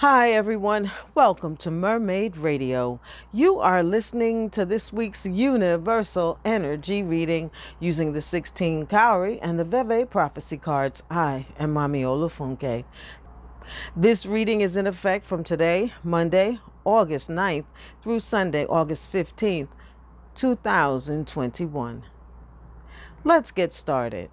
Hi, everyone. Welcome to Mermaid Radio. You are listening to this week's Universal Energy reading using the 16 Cowrie and the VODOUN prophecy cards. I am Mami Olufunke. This reading is in effect from today, Monday, August 9th, through Sunday, August 15th, 2021. Let's get started.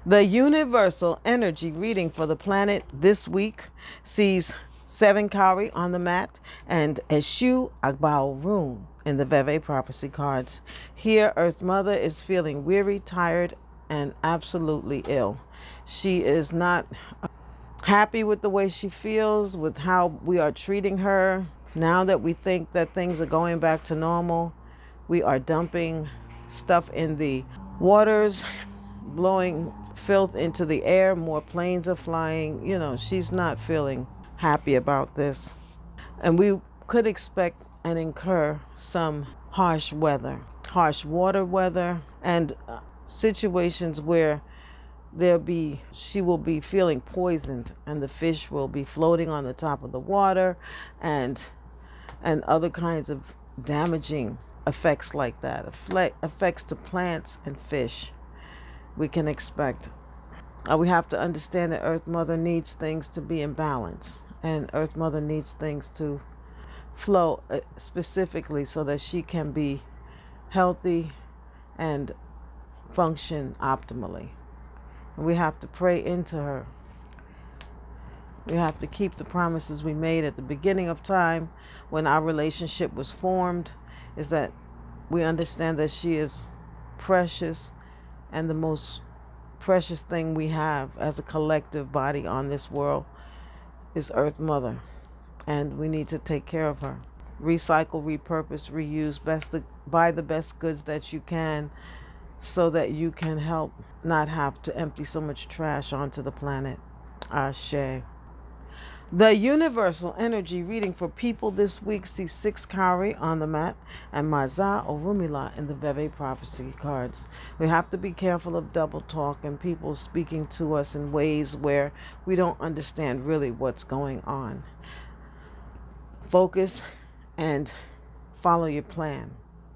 The Universal Energy reading for the planet this week sees 7 Cowrie on the mat and Eshu Agbaorum in the VODOUN prophecy cards. Here, Earth Mother is feeling weary, tired, and absolutely ill. She is not happy with the way she feels, with how we are treating her. Now that we think that things are going back to normal, we are dumping stuff in the waters, blowing filth into the air, more planes are flying. She's not feeling happy about this. And we could expect and incur some harsh water weather, and situations where she will be feeling poisoned, and the fish will be floating on the top of the water, and other kinds of damaging effects like that, effects to plants and fish. We can expect. We have to understand that Earth Mother needs things to be in balance, and Earth Mother needs things to flow specifically so that she can be healthy and function optimally. And we have to pray into her. We have to keep the promises we made at the beginning of time when our relationship was formed, is that we understand that she is precious, and the most precious thing we have as a collective body on this world is Earth Mother, and we need to take care of her. Recycle, repurpose, reuse, buy the best goods that you can, so that you can help not have to empty so much trash onto the planet. Ashe. The Universal Energy reading for people this week sees 6 Cowrie on the mat and Maza Orumila in the VODOUN prophecy cards. We have to be careful of double talk and people speaking to us in ways where we don't understand really what's going on. Focus and follow your plan.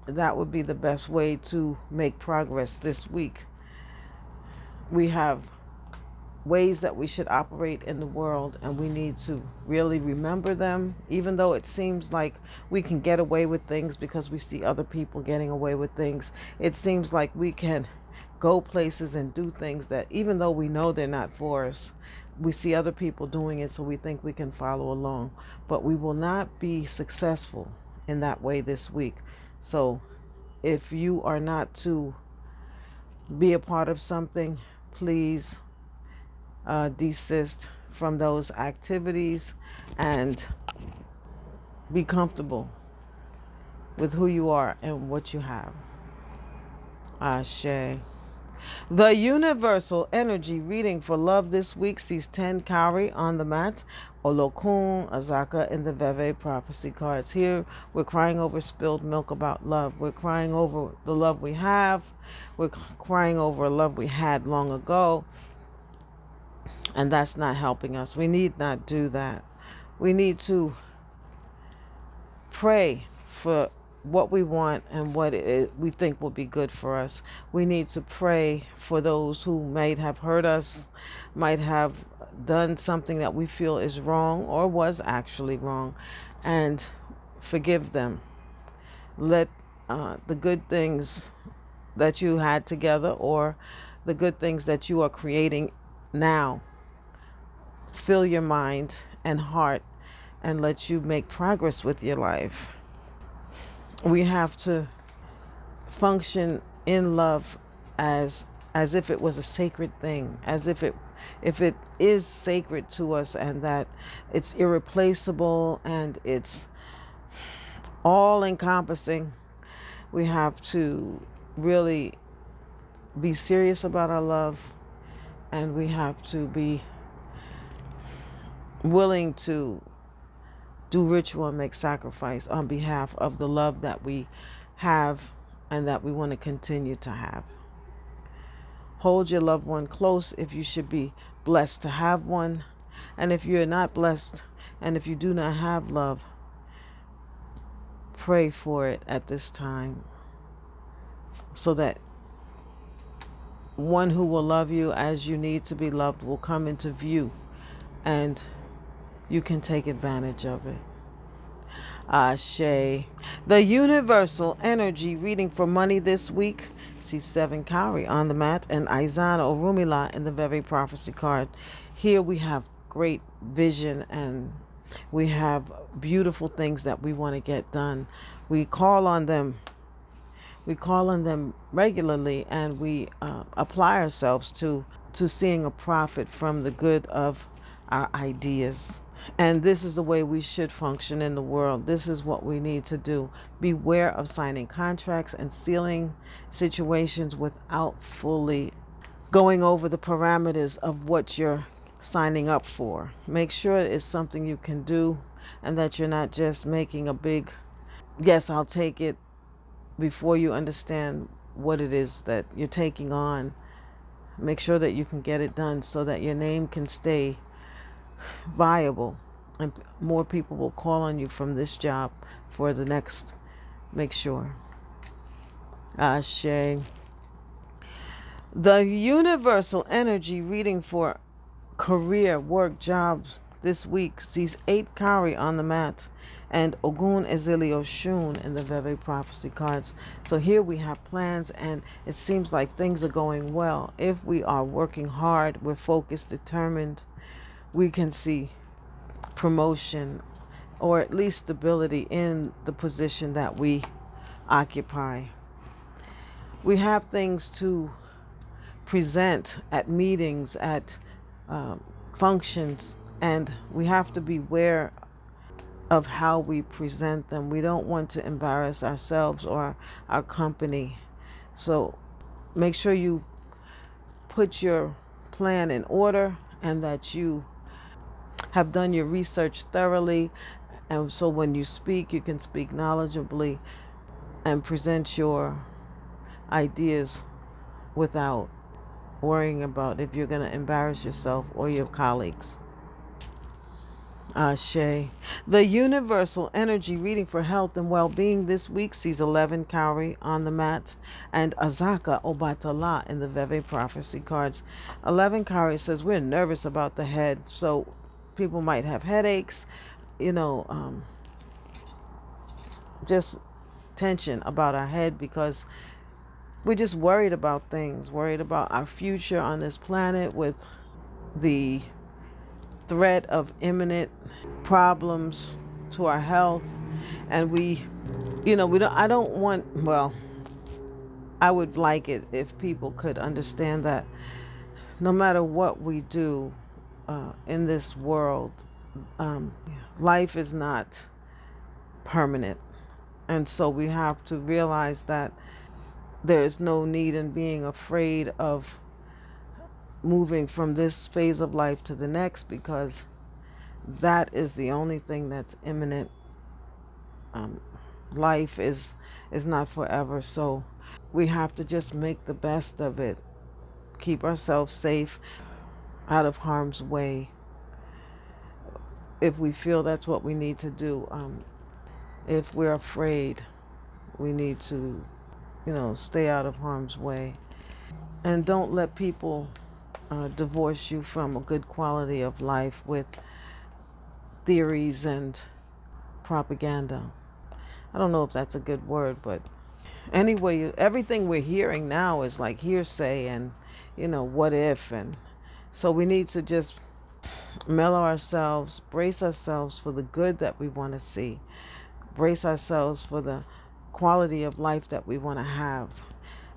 That would be the best way to make progress this week. We have ways that we should operate in the world, and we need to really remember them, even though it seems like we can get away with things because we see other people getting away with things. It seems like we can go places and do things that, even though we know they're not for us, we see other people doing it, so we think we can follow along. But we will not be successful in that way this week. So if you are not to be a part of something, please desist from those activities and be comfortable with who you are and what you have. Ashe. The Universal Energy reading for love this week sees 10 Cowrie on the mat, Olokun Azaka in the VODOUN prophecy cards. Here we're crying over spilled milk about love. We're crying over the love we have. We're crying over a love we had long ago. And that's not helping us. We need not do that. We need to pray for what we want and what we think will be good for us. We need to pray for those who might have hurt us, might have done something that we feel is wrong or was actually wrong, and forgive them. Let the good things that you had together, or the good things that you are creating now, fill your mind and heart and let you make progress with your life. We have to function in love as if it was a sacred thing, as if it is sacred to us, and that it's irreplaceable and it's all encompassing. We have to really be serious about our love, and we have to be willing to do ritual and make sacrifice on behalf of the love that we have and that we want to continue to have. Hold your loved one close if you should be blessed to have one, And if you're not blessed, and if you do not have love, pray for it at this time, so that one who will love you as you need to be loved will come into view, and you can take advantage of it. Ashe. The universal energy reading for money this week. See 7 Cowrie on the mat and Izana Orumila in the very prophecy card. Here we have great vision, and we have beautiful things that we want to get done. We call on them regularly, and we apply ourselves to seeing a profit from the good of our ideas. And this is the way we should function in the world. This is what we need to do. Beware of signing contracts and sealing situations without fully going over the parameters of what you're signing up for. Make sure it's something you can do, and that you're not just making a big, yes, I'll take it, before you understand what it is that you're taking on. Make sure that you can get it done so that your name can stay viable, and more people will call on you from this job for the next. Make sure. Ashe. The universal energy reading for career, work, jobs this week sees 8 Cowrie on the mat and Ogun Ezili Oshun in the Veve prophecy cards. So here we have plans, and it seems like things are going well. If we are working hard, we're focused, determined, we can see promotion, or at least stability in the position that we occupy. We have things to present at meetings, at functions, and we have to beware of how we present them. We don't want to embarrass ourselves or our company. So make sure you put your plan in order, and that you have done your research thoroughly, and so when you speak, you can speak knowledgeably and present your ideas without worrying about if you're going to embarrass yourself or your colleagues. Ashe. The universal energy reading for health and well-being this week sees 11 Cowrie on the mat and Azaka Obatala in the Veve prophecy cards. 11 Cowrie says we're nervous about the head, so people might have headaches, just tension about our head, because we're just worried about things, worried about our future on this planet, with the threat of imminent problems to our health. And I would like it if people could understand that no matter what we do in this world, life is not permanent. And so we have to realize that there is no need in being afraid of moving from this phase of life to the next, because that is the only thing that's imminent. Life is not forever, so we have to just make the best of it, keep ourselves safe, out of harm's way, if we feel that's what we need to do. If we're afraid, we need to stay out of harm's way, and don't let people divorce you from a good quality of life with theories and propaganda. I don't know if that's a good word, but anyway, everything we're hearing now is like hearsay and what if, and so we need to just mellow ourselves, brace ourselves for the good that we want to see, brace ourselves for the quality of life that we want to have,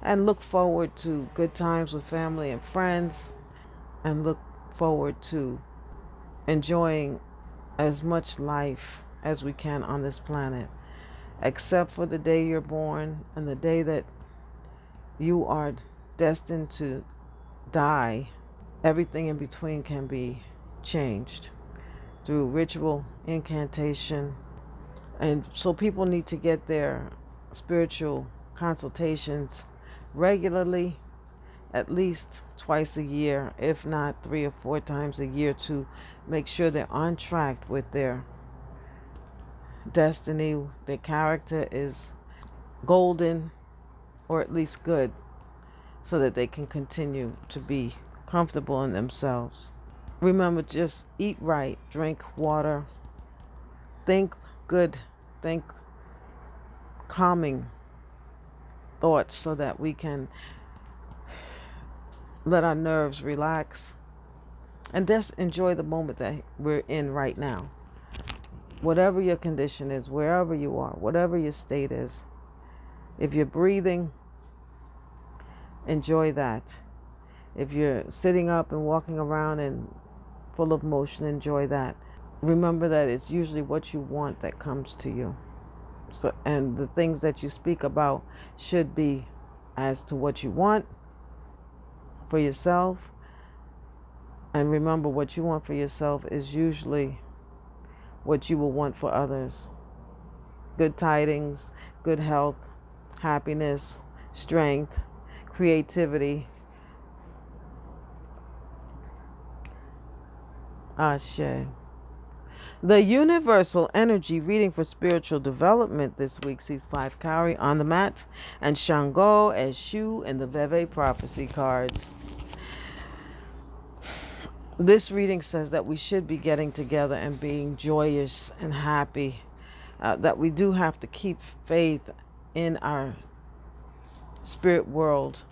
and look forward to good times with family and friends, and look forward to enjoying as much life as we can on this planet, except for the day you're born and the day that you are destined to die. Everything in between can be changed through ritual, incantation, and so people need to get their spiritual consultations regularly, at least twice a year, if not 3 or 4 times a year, to make sure they're on track with their destiny. Their character is golden, or at least good, so that they can continue to be comfortable in themselves. Remember, just eat right, drink water, think good, think calming thoughts, so that we can let our nerves relax and just enjoy the moment that we're in right now. Whatever your condition is, wherever you are, whatever your state is, if you're breathing, enjoy that. If you're sitting up and walking around and full of motion, enjoy that. Remember that it's usually what you want that comes to you. So, and the things that you speak about should be as to what you want for yourself. And remember, what you want for yourself is usually what you will want for others. Good tidings, good health, happiness, strength, creativity. Ashe. The universal energy reading for spiritual development this week sees 5 Cowrie on the mat and Shango as Shu in the Veve prophecy cards. This reading says that we should be getting together and being joyous and happy. That we do have to keep faith in our spirit world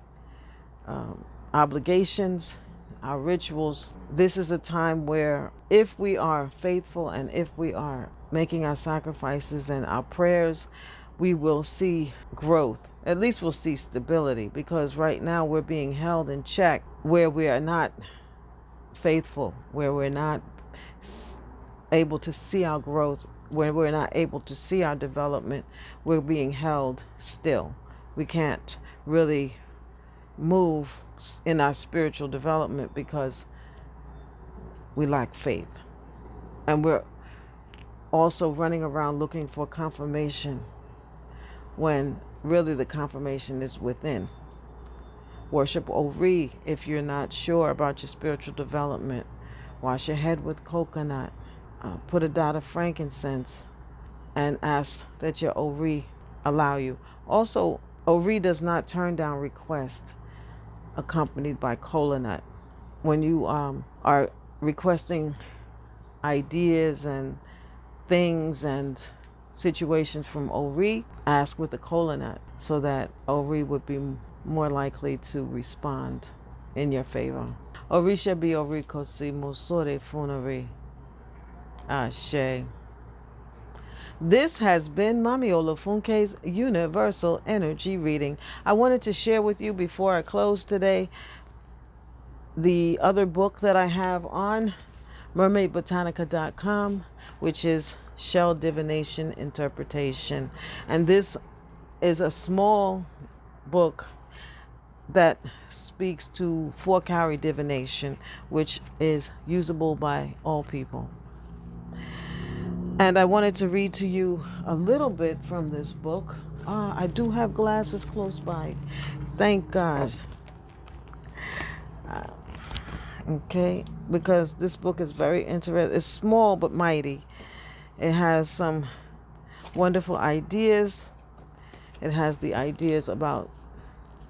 obligations, our rituals. This is a time where if we are faithful and if we are making our sacrifices and our prayers, we will see growth. At least we'll see stability, because right now we're being held in check where we are not faithful, where we're not able to see our growth, where we're not able to see our development. We're being held still. We can't really move in our spiritual development because we lack faith. And we're also running around looking for confirmation when really the confirmation is within. Worship Ori if you're not sure about your spiritual development. Wash your head with coconut. Put a dot of frankincense and ask that your Ori allow you. Also, Ori does not turn down requests accompanied by kola nut. When you are requesting ideas and things and situations from Ori, ask with the kola nut so that Ori would be more likely to respond in your favor. Orisha bi orikosi musore funari. Ashe. This has been Mami Olufunke's Universal Energy Reading. I wanted to share with you before I close today the other book that I have on MermaidBotanica.com, which is Shell Divination Interpretation. And this is a small book that speaks to 4 Cowrie divination, which is usable by all people. And I wanted to read to you a little bit from this book. I do have glasses close by. Thank God. Okay, because this book is very interesting. It's small but mighty. It has some wonderful ideas. It has the ideas about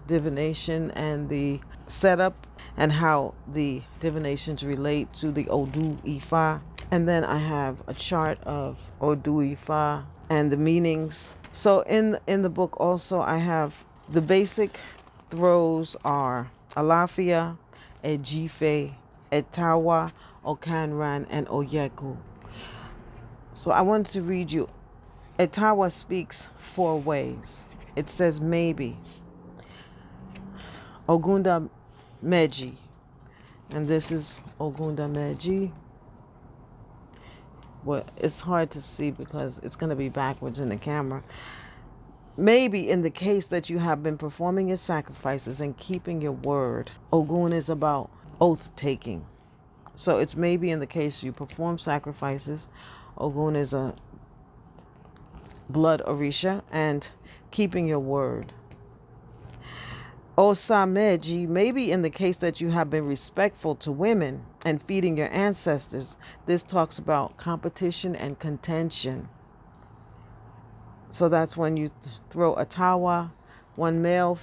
divination and the setup and how the divinations relate to the Odu Ifa. And then I have a chart of Odu Ifa and the meanings. So in the book also I have the basic throws are Alafia, Ejife, Etawa, Okanran, and Oyeku. So I want to read you. Etawa speaks 4 ways. It says maybe. Ogunda Meji. And this is Ogunda Meji. Well, it's hard to see because it's going to be backwards in the camera. Maybe in the case that you have been performing your sacrifices and keeping your word. Ogun is about oath taking. So it's maybe in the case you perform sacrifices. Ogun is a blood Orisha and keeping your word. Osameji, maybe in the case that you have been respectful to women and feeding your ancestors. This talks about competition and contention. So that's when you throw a tawa, one male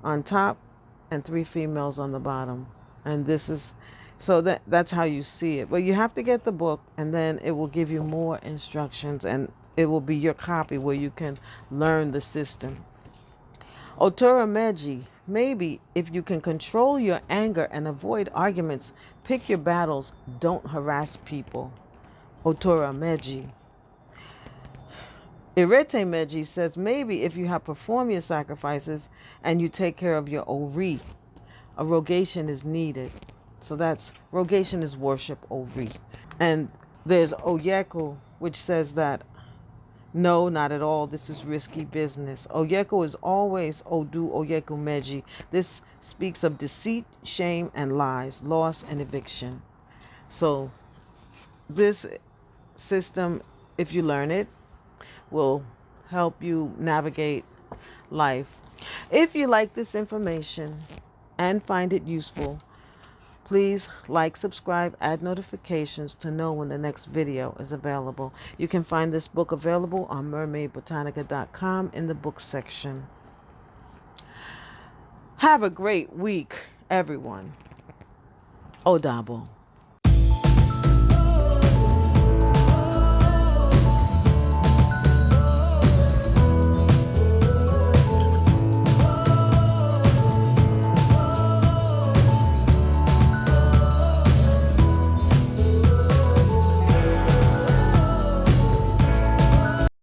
on top and 3 females on the bottom. And this is, so that's how you see it. But you have to get the book, and then it will give you more instructions, and it will be your copy where you can learn the system. Otura Meji, maybe if you can control your anger and avoid arguments, pick your battles, don't harass people. Otura Meji. Irete Meji says, maybe if you have performed your sacrifices and you take care of your Ori, a rogation is needed. So that's, rogation is worship, Ori. And there's Oyeko, which says that, no, not at all. This is risky business. Oyeko is always Odu Oyeko Meji. This speaks of deceit, shame, and lies, loss, and eviction. So this system, if you learn it, will help you navigate life. If you like this information and find it useful, please like, subscribe, add notifications to know when the next video is available. You can find this book available on mermaidbotanica.com in the book section. Have a great week, everyone. Odabo.